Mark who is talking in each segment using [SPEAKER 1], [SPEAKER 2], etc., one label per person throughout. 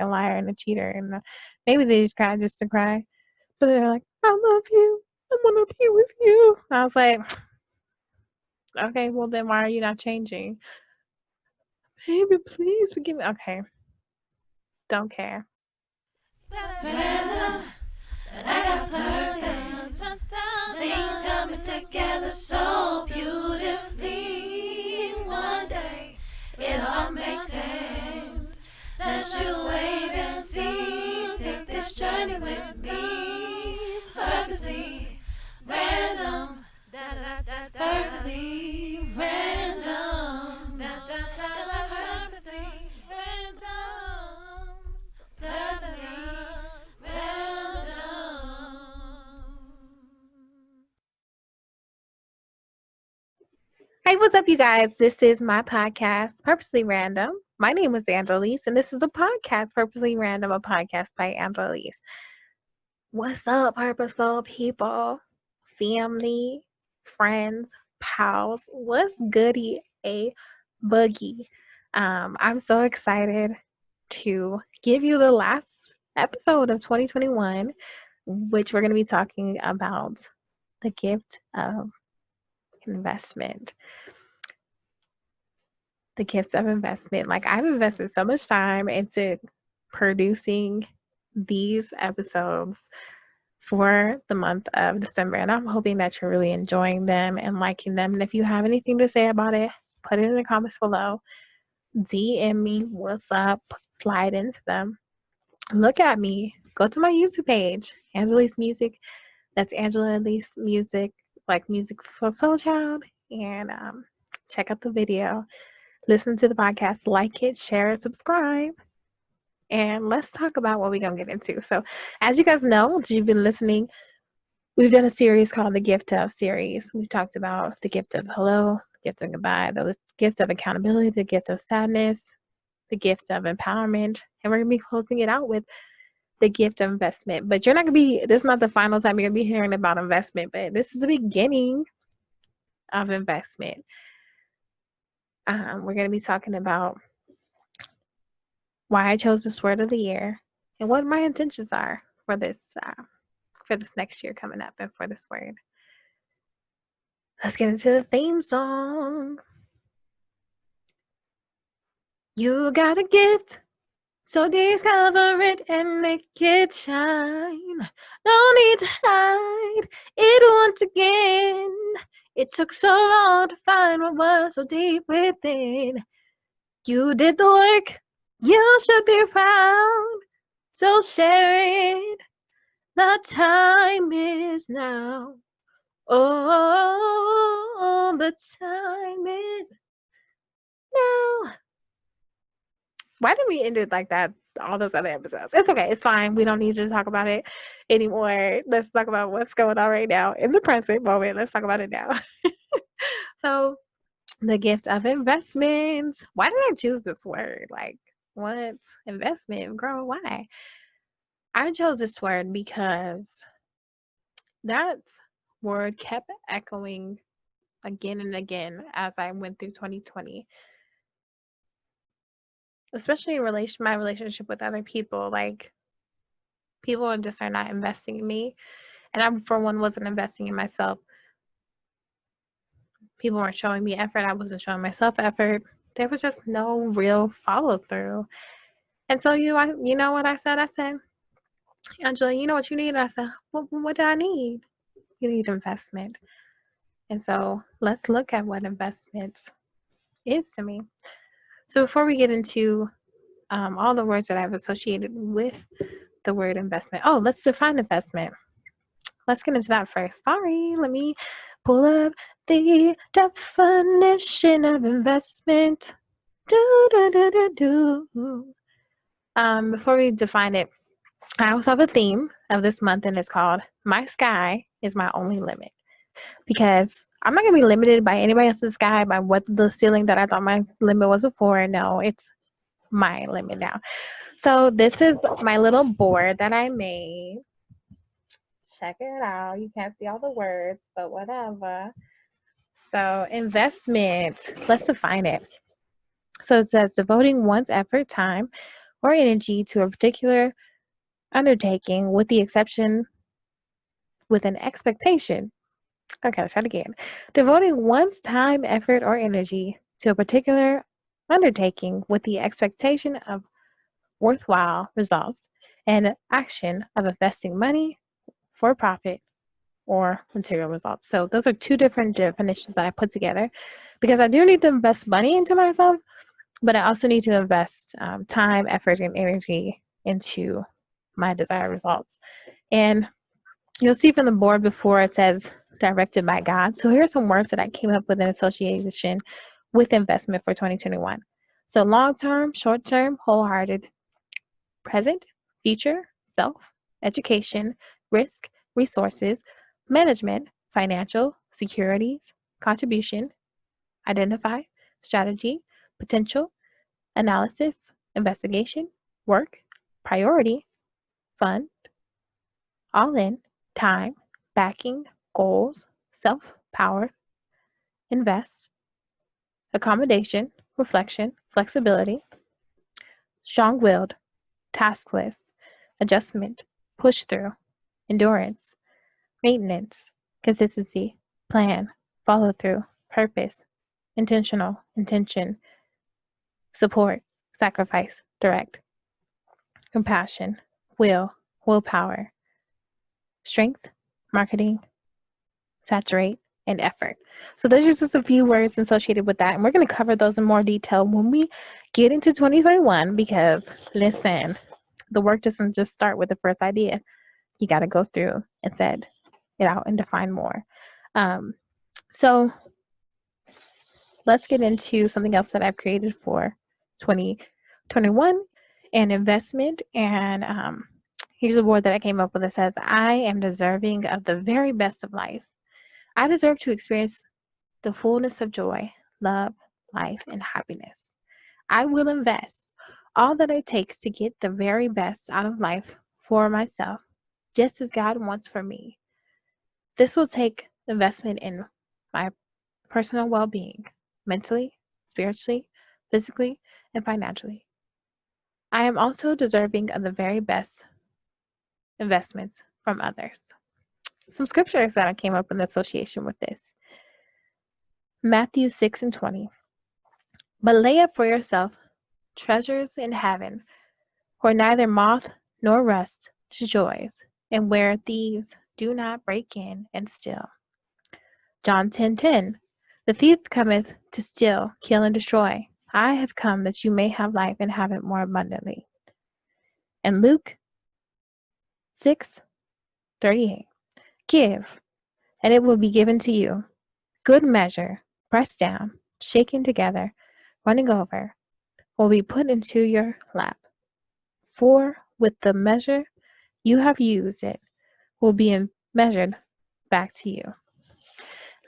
[SPEAKER 1] a liar and a cheater. And maybe they just cried just to cry. But they're like, I love you. I want to be with you. I was like, okay, well then why are you not changing? Baby, please forgive me. Okay. Don't care.
[SPEAKER 2] Random, but I got purpose. Things coming together so beautifully. One day, it all makes sense. Just you wait and see. Take this journey with me. Purposely random. Purposely random. Purposely random. Purposely random.
[SPEAKER 1] Hey, what's up, you guys? This is my podcast, Purposely Random. My name is Annalise, and this is a podcast, Purposely Random, a podcast by Annalise. What's up, purposeful people, family, friends, pals? What's goody a boogie? I'm so excited to give you the last episode of 2021, which we're going to be talking about the gift of investment. The gifts of investment. Like, I've invested so much time into producing these episodes for the month of December, and I'm hoping that you're really enjoying them and liking them. And if you have anything to say about it, put it in the comments below. DM me, what's up, slide into them. Look at me, go to my YouTube page, Angela's Music. That's Angela Elise Music, like music for Soul Child, and check out the video. Listen to the podcast, like it, share it, subscribe, and let's talk about what we're going to get into. So, as you guys know, if you've been listening, we've done a series called the Gift of series. We've talked about the gift of hello, the gift of goodbye, the gift of accountability, the gift of sadness, the gift of empowerment, and we're going to be closing it out with the gift of investment. But you're not going to be, this is not the final time you're going to be hearing about investment, but this is the beginning of investment. We're going to be talking about why I chose this word of the year and what my intentions are for this next year coming up and for this word. Let's get into the theme song. You got a gift, so discover it and make it shine. No need to hide it once again. It took so long to find what was so deep within. You did the work, you should be proud. So share it, the time is now. Oh, the time is now. Why did we end it like that? All those other episodes. It's okay. It's fine. We don't need to talk about it anymore. Let's talk about what's going on right now in the present moment. Let's talk about it now. So, the gift of investments. Why did I choose this word? Like, what? Investment? Girl, why? I chose this word because that word kept echoing again and again as I went through 2020. Especially in my relationship with other people. Like, people just are not investing in me. And I, for one, wasn't investing in myself. People weren't showing me effort. I wasn't showing myself effort. There was just no real follow through. And so you know what I said? I said, Angela, you know what you need? I said, what do I need? You need investment. And so let's look at what investment is to me. So before we get into all the words that I've associated with the word investment. Oh, let's define investment. Let's get into that first. Sorry, let me pull up the definition of investment. Before we define it, I also have a theme of this month, and it's called My Sky is My Only Limit. Because I'm not going to be limited by anybody else's sky, by what the ceiling that I thought my limit was before. No, it's my limit now. So this is my little board that I made. Check it out. You can't see all the words, but whatever. So investment, let's define it. So it says devoting one's effort, time, or energy to a particular undertaking with an expectation. Okay, let's try it again. Devoting one's time, effort, or energy to a particular undertaking with the expectation of worthwhile results and action of investing money for profit or material results. So those are two different definitions that I put together because I do need to invest money into myself, but I also need to invest time, effort, and energy into my desired results. And you'll see from the board before it says directed by God. So here's some words that I came up with in association with investment for 2021. So long-term, short-term, wholehearted, present, future, self, education, risk, resources, management, financial, securities, contribution, identify, strategy, potential, analysis, investigation, work, priority, fund, all in, time, backing, goals, self, power, invest, accommodation, reflection, flexibility, strong willed, task list, adjustment, push through, endurance, maintenance, consistency, plan, follow through, purpose, intentional, intention, support, sacrifice, direct, compassion, willpower, strength, marketing, saturate, and effort. So those are just a few words associated with that. And we're going to cover those in more detail when we get into 2021 because, listen, the work doesn't just start with the first idea. You got to go through and set it out and define more. So let's get into something else that I've created for 2021 and investment. And here's a board that I came up with that says, I am deserving of the very best of life. I deserve to experience the fullness of joy, love, life, and happiness. I will invest all that it takes to get the very best out of life for myself, just as God wants for me. This will take investment in my personal well-being, mentally, spiritually, physically, and financially. I am also deserving of the very best investments from others. Some scriptures that I came up in association with this. Matthew 6:20. But lay up for yourself treasures in heaven, where neither moth nor rust destroys, and where thieves do not break in and steal. John 10:10. The thief cometh to steal, kill, and destroy. I have come that you may have life and have it more abundantly. And Luke 6:38. Give, and it will be given to you. Good measure, pressed down, shaken together, running over, will be put into your lap. For with the measure you have used, it will be measured back to you.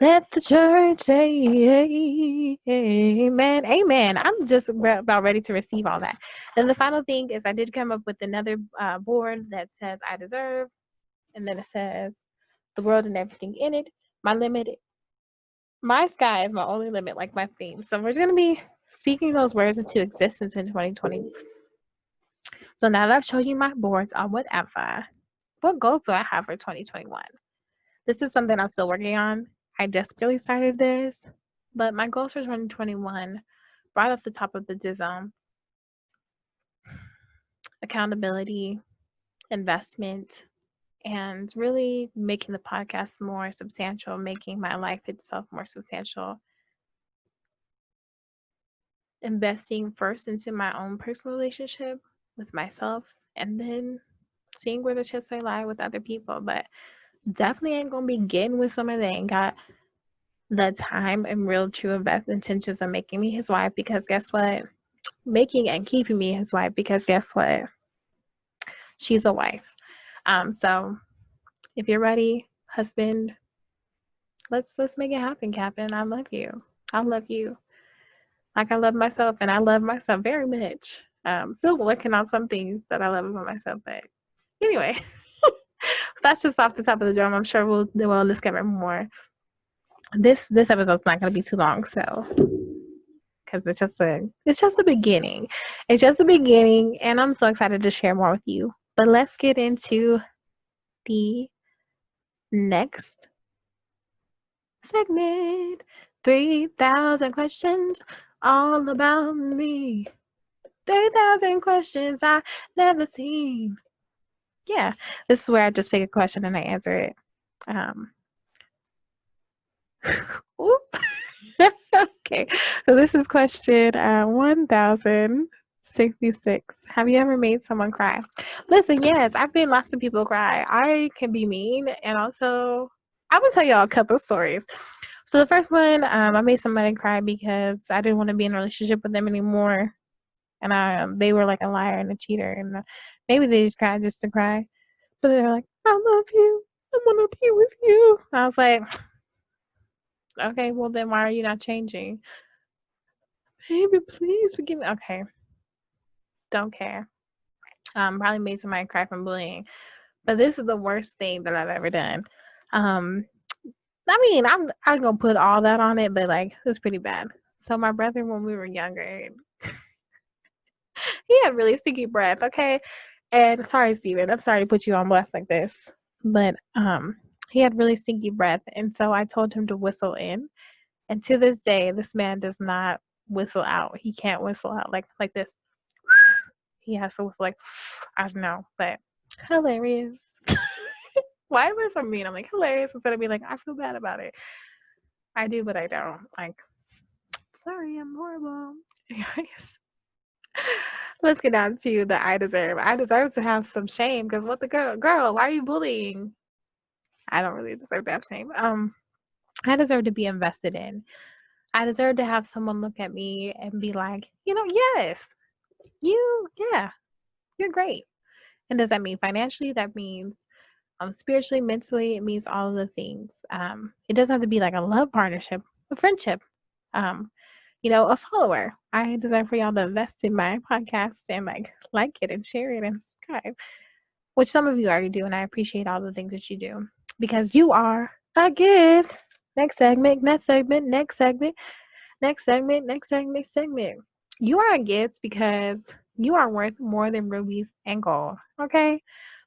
[SPEAKER 1] Let the church say amen. Amen. I'm just about ready to receive all that. Then the final thing is I did come up with another board that says I deserve, and then it says the world and everything in it. My sky is my only limit, like my theme. So we're going to be speaking those words into existence in 2020. So now that I've shown you my boards on whatever, what goals do I have for 2021? This is something I'm still working on. I just really started this, but my goals for 2021 brought up the top of the DISM: accountability, investment, and really making the podcast more substantial, making my life itself more substantial. Investing first into my own personal relationship with myself, and then seeing where the chips may lie with other people. But definitely ain't gonna be getting with somebody that ain't got the time and real true intentions of making me his wife, because guess what? Making and keeping me his wife, because guess what? She's a wife. So if you're ready, husband, let's make it happen, Captain. I love you. I love you like I love myself, and I love myself very much. Still working on some things that I love about myself, but anyway, that's just off the top of the dome. I'm sure we'll discover more. This episode's not going to be too long, so because it's just a beginning. It's just a beginning, and I'm so excited to share more with you. But let's get into the next segment. 3,000 questions all about me. 3,000 questions I never seen. Yeah, this is where I just pick a question and I answer it. Oop. Okay, so this is question 1066. Have you ever made someone cry? Listen, yes, I've made lots of people cry. I can be mean, and also I will tell y'all a couple stories. So the first one, I made somebody cry because I didn't want to be in a relationship with them anymore, and they were like a liar and a cheater, and maybe they just cried just to cry, but they're like, "I love you. I want to be with you." And I was like, "Okay, well then why are you not changing?" Baby, please forgive me. Okay, don't care. Probably made somebody cry from bullying, but this is the worst thing that I've ever done. Um, I mean, I'm gonna put all that on it, but like it was pretty bad. So my brother, when we were younger, he had really stinky breath. Okay, and sorry, Steven, I'm sorry to put you on blast like this, but he had really stinky breath, and so I told him to whistle in. And to this day, this man does not whistle out. He can't whistle out like this. He has to whistle like I don't know, but hilarious. Why am I so mean? I'm like hilarious instead of being like I feel bad about it. I do, but I don't. Like, sorry, I'm horrible. Anyways, let's get down to the I deserve. I deserve to have some shame because what the girl, why are you bullying? I don't really deserve to have shame. I deserve to be invested in. I deserve to have someone look at me and be like, yes, yeah, you're great. And does that mean financially? That means spiritually, mentally, it means all of the things. It doesn't have to be like a love partnership, a friendship, um, a follower. I deserve for y'all to invest in my podcast and like it and share it and subscribe, which some of you already do, and I appreciate all the things that you do because you are a gift. Next segment, next segment, next segment, next segment, next segment, segment. You are a gift because you are worth more than rubies and gold. Okay?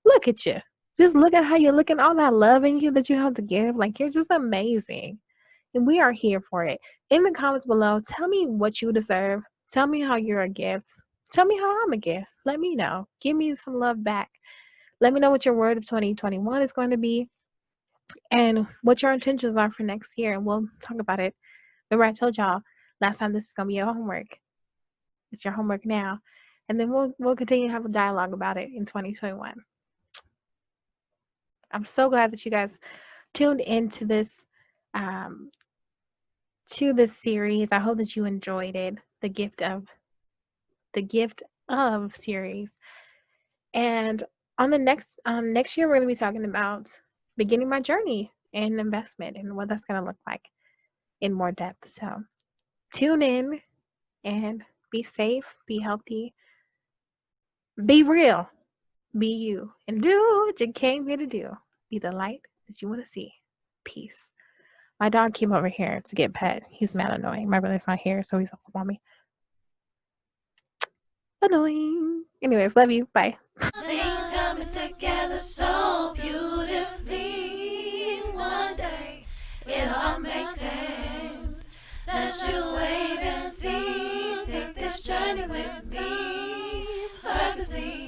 [SPEAKER 1] Look at you. Just look at how you're looking, all that love in you that you have to give. Like, you're just amazing. And we are here for it. In the comments below, tell me what you deserve. Tell me how you're a gift. Tell me how I'm a gift. Let me know. Give me some love back. Let me know what your word of 2021 is going to be and what your intentions are for next year. And we'll talk about it. Remember, I told y'all last time this is going to be your homework. It's your homework now. And then we'll continue to have a dialogue about it in 2021. I'm so glad that you guys tuned into this series. I hope that you enjoyed it. The gift of series. And on the next year, we're going to be talking about beginning my journey in investment and what that's going to look like in more depth. So tune in and be safe, be healthy, be real, be you, and do what you came here to do. Be the light that you want to see. Peace. My dog came over here to get pet. He's mad annoying. My brother's not here, so he's up on me. Annoying. Anyways, love you. Bye.
[SPEAKER 2] Things coming together so beautifully. One day it all makes sense. Just you wait and see. Take this journey with me purposely.